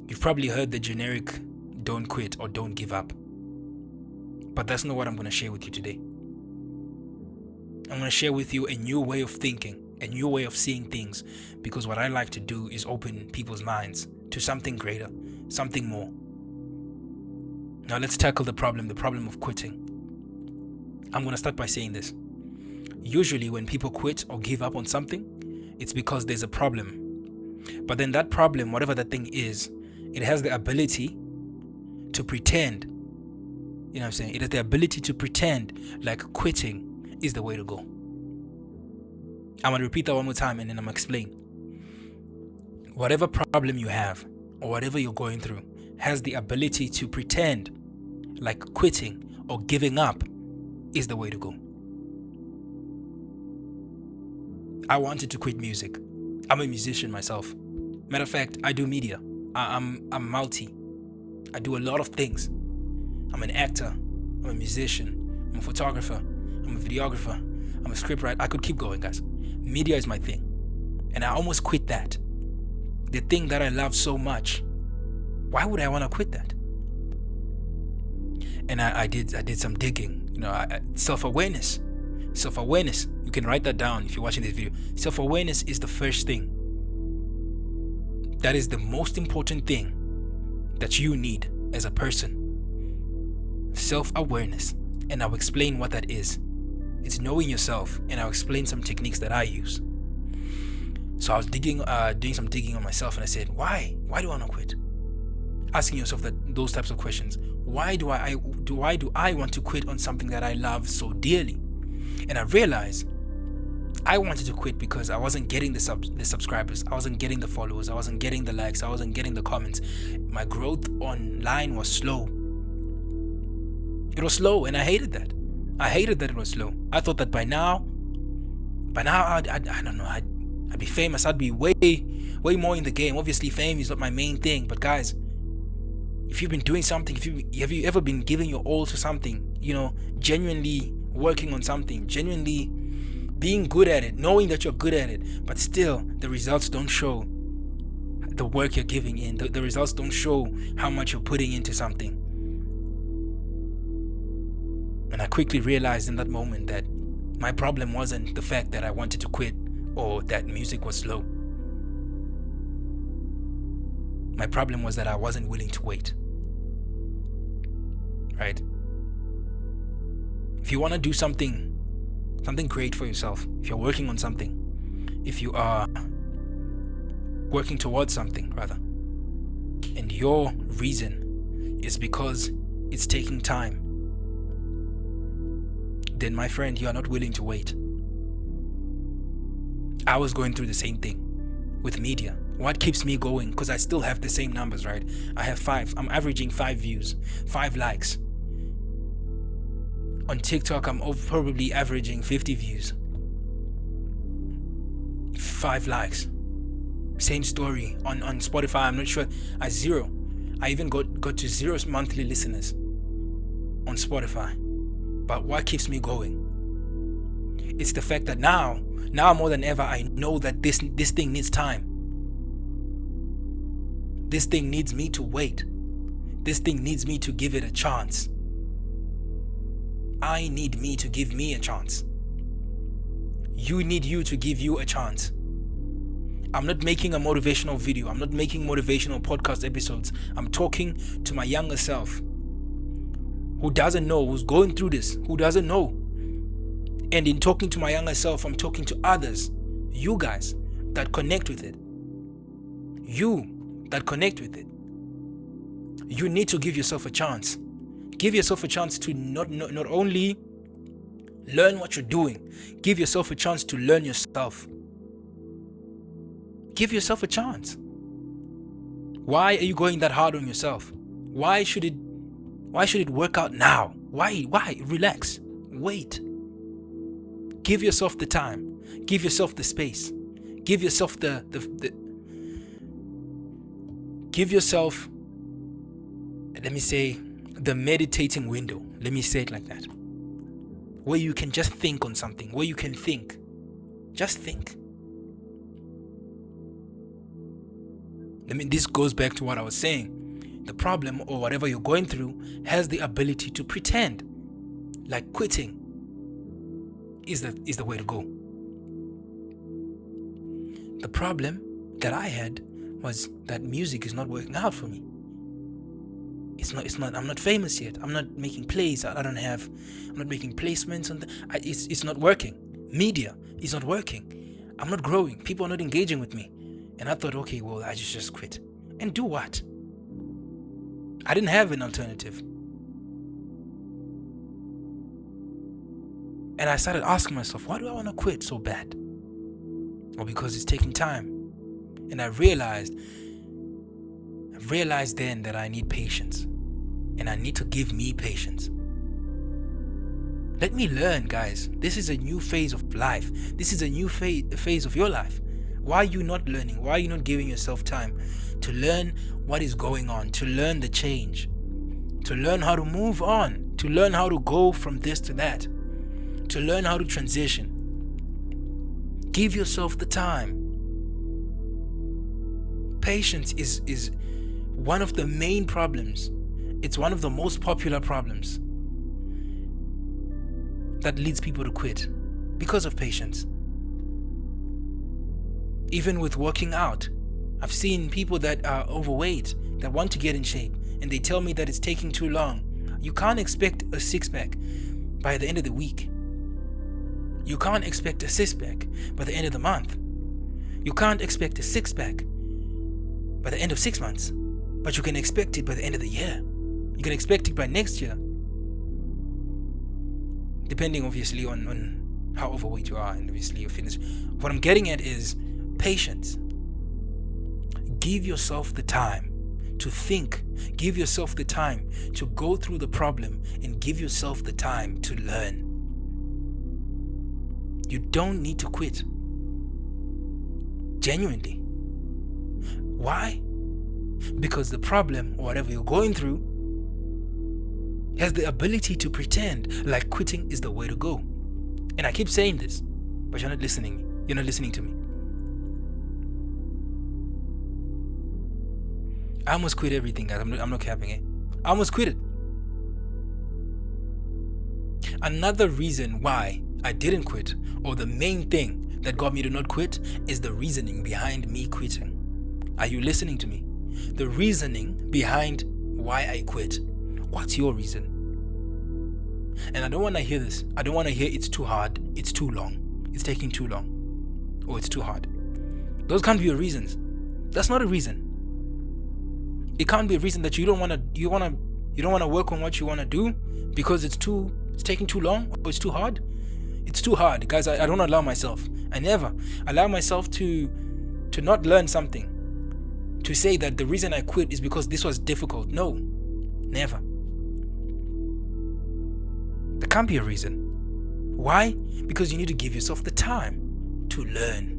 You've probably heard the generic don't quit or don't give up. But that's not what I'm going to share with you today. I'm going to share with you a new way of thinking, a new way of seeing things, because what I like to do is open people's minds to something greater, something more. Now let's tackle the problem of quitting. I'm going to start by saying this. Usually when people quit or give up on something, it's because there's a problem. But then that problem, whatever that thing is, it has the ability to pretend. You know what I'm saying? It has the ability to pretend like quitting is the way to go. I'm going to repeat that one more time and then I'm going to explain. Whatever problem you have or whatever you're going through has the ability to pretend like quitting or giving up is the way to go. I wanted to quit music. I'm a musician myself. Matter of fact, I do media. I'm multi. I do a lot of things. I'm an actor. I'm a musician. I'm a photographer. I'm a videographer. I'm a scriptwriter. I could keep going, guys. Media is my thing. And I almost quit that. The thing that I love so much. Why would I want to quit that? And I did some digging. Self-awareness. Self-awareness. You can write that down if you're watching this video. Self-awareness is the first thing. That is the most important thing that you need as a person. Self-awareness. And I'll explain what that is. It's knowing yourself, and I'll explain some techniques that I use. So I was doing some digging on myself, and I said, why? Why do I want to quit? Asking yourself those types of questions. Why do I want to quit on something that I love so dearly? And I realized I wanted to quit because I wasn't getting the subscribers, I wasn't getting the followers, I wasn't getting the likes, I wasn't getting the comments. My growth online was slow. It was slow, and I hated that. I hated that it was slow. I thought that by now, I don't know, I'd be famous. I'd be way more in the game. Obviously, fame is not my main thing, but guys, if you've been doing something, have you ever been giving your all to something, genuinely working on something, genuinely being good at it, knowing that you're good at it, but still the results don't show the work you're giving in. The results don't show how much you're putting into something. And I quickly realized in that moment that my problem wasn't the fact that I wanted to quit or that music was slow. My problem was that I wasn't willing to wait. Right? If you want to do something great for yourself, if you're working on something, if you are working towards something rather, and your reason is because it's taking time, then my friend, you are not willing to wait. I was going through the same thing with media. What keeps me going? Because I still have the same numbers, right? I have 5. I'm averaging 5 views, 5 likes. On TikTok, I'm probably averaging 50 views. 5 likes. Same story. On Spotify, I'm not sure. At 0. I even got to 0 monthly listeners on Spotify. But what keeps me going? It's the fact that now more than ever, I know that this thing needs time. This thing needs me to wait. This thing needs me to give it a chance. I need me to give me a chance. You need you to give you a chance. I'm not making a motivational video. I'm not making motivational podcast episodes. I'm talking to my younger self who doesn't know, who's going through this, who doesn't know. And in talking to my younger self, I'm talking to others, you guys that connect with it. You that connect with it. You need to give yourself a chance. Give yourself a chance to not only learn what you're doing, give yourself a chance to learn yourself. Give yourself a chance. Why are you going that hard on yourself? Why should it work out now? Why? Relax. Wait. Give yourself the time. Give yourself the space. Give yourself give yourself, let me say, the meditating window. Let me say it like that. Where you can just think on something. Where you can think. Just think. This goes back to what I was saying. The problem, or whatever you're going through, has the ability to pretend. Like quitting is the way to go. The problem that I had was that music is not working out for me. It's not. I'm not famous yet. I'm not making plays. I'm not making placements on it's not working. Media is not working. I'm not growing. People are not engaging with me. And I thought, okay, well, I just quit. And do what? I didn't have an alternative. And I started asking myself, why do I want to quit so bad? Well, because it's taking time. And I realized then that I need patience. And I need to give me patience. Let me learn, guys. This is a new phase of life. This is a new phase of your life. Why are you not learning? Why are you not giving yourself time to learn what is going on, to learn the change, to learn how to move on, to learn how to go from this to that, to learn how to transition? Give yourself the time. Patience is one of the main problems. It's one of the most popular problems that leads people to quit because of patience. Even with working out, I've seen people that are overweight that want to get in shape, and they tell me that it's taking too long. You can't expect a six-pack by the end of the week. You can't expect a six-pack by the end of the month. You can't expect a six-pack by the end of 6 months, but you can expect it by the end of the year. You can expect it by next year, depending obviously on how overweight you are and obviously your fitness. What I'm getting at is patience. Give yourself the time to think. Give yourself the time to go through the problem, and give yourself the time to learn. You don't need to quit. Genuinely. Why? Because the problem, or whatever you're going through, has the ability to pretend like quitting is the way to go. And I keep saying this, but you're not listening. You're not listening to me. I almost quit everything, guys. I'm not capping it. I almost quit it. Another reason why I didn't quit, or the main thing that got me to not quit, is the reasoning behind me quitting. Are you listening to me? The reasoning behind why I quit. What's your reason? And I don't want to hear this. I don't want to hear it's too hard, it's too long, it's taking too long, or it's too hard. Those can't be your reasons. That's not a reason. It can't be a reason that you don't want to work on what you want to do because it's taking too long, or it's too hard. It's too hard, guys. I don't allow myself. I never allow myself to not learn something, to say that the reason I quit is because this was difficult. No, never. There can't be a reason. Why? Because you need to give yourself the time to learn.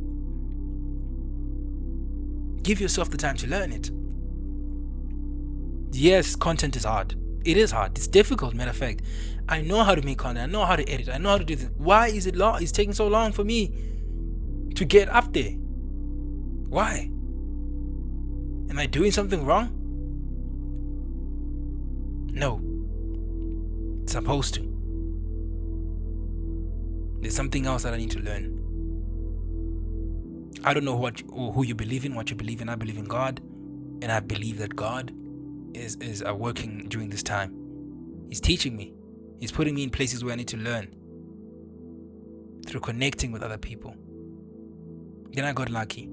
Give yourself the time to learn it. Yes, content is hard. It is hard. It's difficult, matter of fact. I know how to make content. I know how to edit. I know how to do this. Why is it long? It's taking so long for me to get up there. Why? Am I doing something wrong? No. It's supposed to. There's something else that I need to learn. I don't know who you believe in, what you believe in. I believe in God, and I believe that God is working during this time. He's teaching me. He's putting me in places where I need to learn through connecting with other people. Then I got lucky.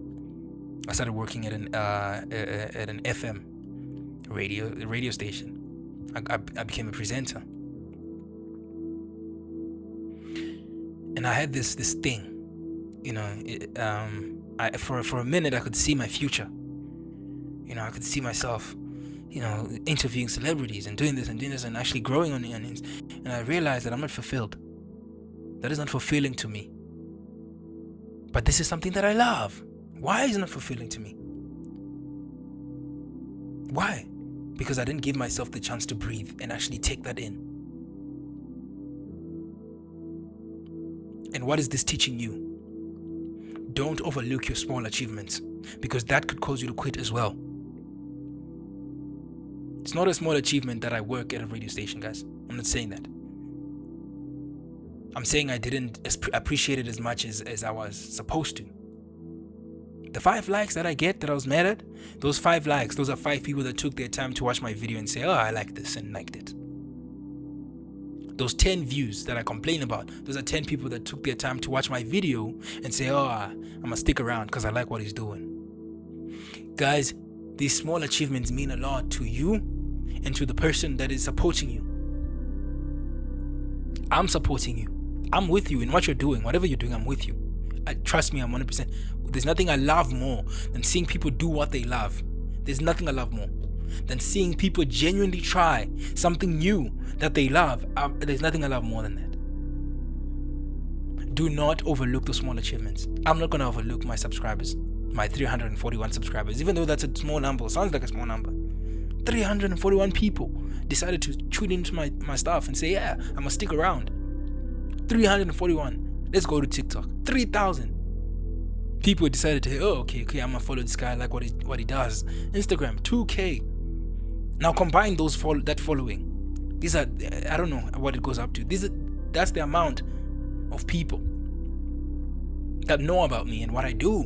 I started working at an FM radio station. I became a presenter, and I had this thing, for a minute I could see my future. I could see myself, interviewing celebrities and doing this and actually growing on it. And I realized that I'm not fulfilled. That is not fulfilling to me. But this is something that I love. Why is it not fulfilling to me? Why? Because I didn't give myself the chance to breathe and actually take that in. And what is this teaching you? Don't overlook your small achievements, because that could cause you to quit as well. It's not a small achievement that I work at a radio station, guys. I'm not saying that. I'm saying I didn't appreciate it as much as I was supposed to. The 5 likes that I get that I was mad at, those 5 likes, those are 5 people that took their time to watch my video and say, oh, I like this and liked it. Those 10 views that I complain about, those are 10 people that took their time to watch my video and say, oh, I'm gonna stick around because I like what he's doing. Guys, these small achievements mean a lot to you and to the person that is supporting you. I'm supporting you. I'm with you in what you're doing. Whatever you're doing, I'm with you. Trust me, I'm 100%. There's nothing I love more than seeing people do what they love. There's nothing I love more than seeing people genuinely try something new that they love. There's nothing I love more than that. Do not overlook the small achievements. I'm not going to overlook my subscribers, my 341 subscribers, even though that's a small number. Sounds like a small number. 341 people decided to tune into my stuff and say, yeah, I'm going to stick around. 341. Let's go to TikTok. 3,000 people decided to, oh, okay, I'm going to follow this guy. I like what he does. Instagram, 2K. Now combine that following. These are, I don't know what it goes up to. That's the amount of people that know about me and what I do.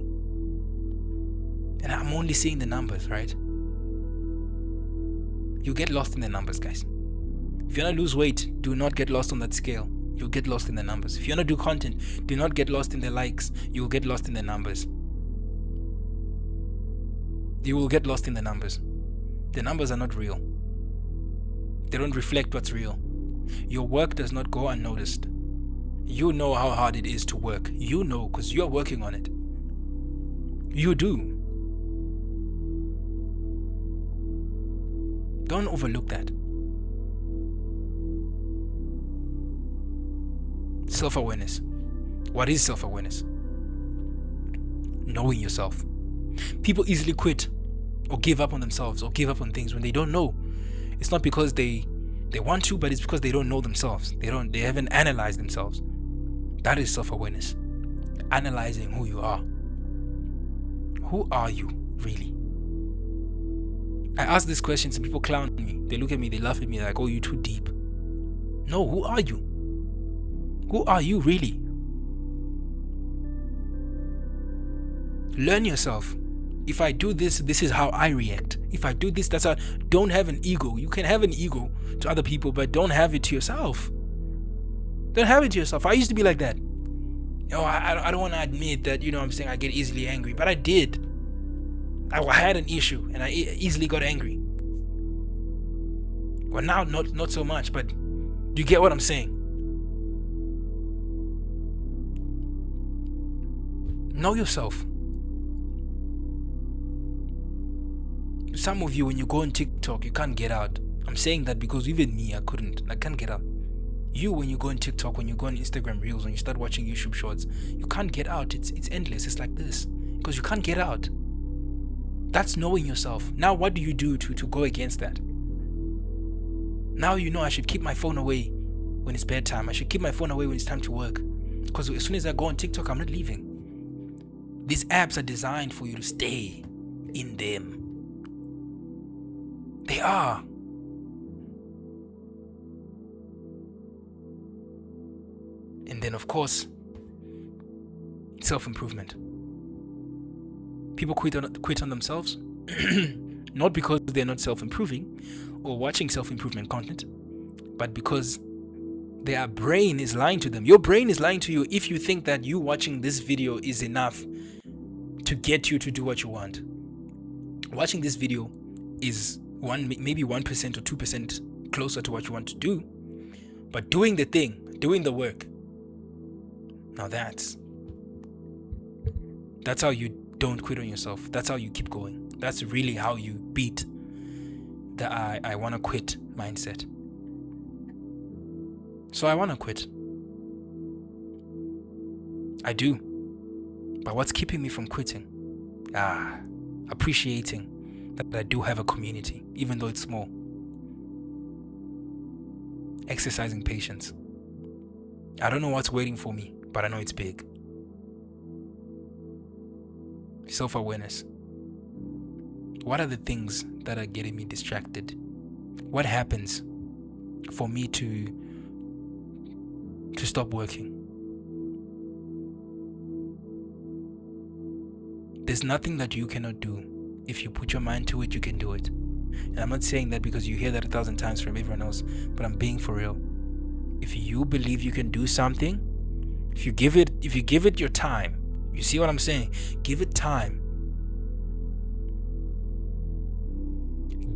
And I'm only seeing the numbers, right? You get lost in the numbers, guys. If you want to lose weight, do not get lost on that scale. You'll get lost in the numbers. If you want to do content, do not get lost in the likes. You will get lost in the numbers. You will get lost in the numbers. The numbers are not real. They don't reflect what's real. Your work does not go unnoticed. You know how hard it is to work. You know because you're working on it. You do. Don't overlook that. Self-awareness. What is self-awareness? Knowing yourself. People easily quit or give up on themselves or give up on things when they don't know. It's not because they want to, but it's because they don't know themselves. They haven't analyzed themselves. That is self-awareness. Analyzing who you are. Who are you really? I ask these questions and people clown me. They look at me, they laugh at me, like, oh, you're too deep. No, who are you? Who are you really? Learn yourself. If I do this, this is how I react. If I do this, that's how. Don't have an ego. You can have an ego to other people, but don't have it to yourself. Don't have it to yourself. I used to be like that. I don't want to admit that, I'm saying I get easily angry, but I did. I had an issue and I easily got angry. Well, now not so much, but you get what I'm saying. Know yourself. Some of you, when you go on TikTok, you can't get out. I'm saying that because even me, I can't get out. You, when you go on TikTok, when you go on Instagram Reels, when you start watching YouTube Shorts, you can't get out. It's endless. It's like this because you can't get out. That's knowing yourself. Now, what do you do to go against that? Now I should keep my phone away when it's bedtime. I should keep my phone away when it's time to work. Because as soon as I go on TikTok, I'm not leaving. These apps are designed for you to stay in them. They are. And then, of course, self-improvement. People quit on themselves, not because they're not self-improving or watching self-improvement content, but because their brain is lying to them. Your brain is lying to you if you think that you watching this video is enough to get you to do what you want. Watching this video is maybe 1% or 2% closer to what you want to do, but doing the thing, doing the work, now that's how you don't quit on yourself. That's how you keep going. That's really how you beat the I want to quit mindset. So I want to quit. I do. But what's keeping me from quitting? Appreciating that I do have a community, even though it's small. Exercising patience. I don't know what's waiting for me, but I know it's big. Self-awareness. What are the things that are getting me distracted? What happens for me to stop working? There's nothing that you cannot do. If you put your mind to it, you can do it. And I'm not saying that because you hear that 1,000 times from everyone else, but I'm being for real. If you believe you can do something, if you give it your time, you see what I'm saying? Give it time.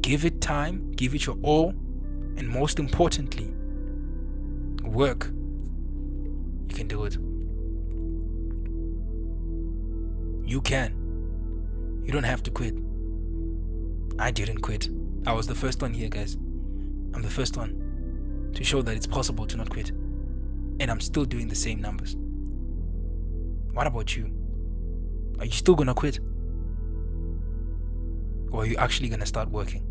Give it time, give it your all, and most importantly, work. You can do it. You can. You don't have to quit. I didn't quit. I was the first one here, guys. I'm the first one to show that it's possible to not quit. And I'm still doing the same numbers. What about you? Are you still gonna quit? Or are you actually gonna start working?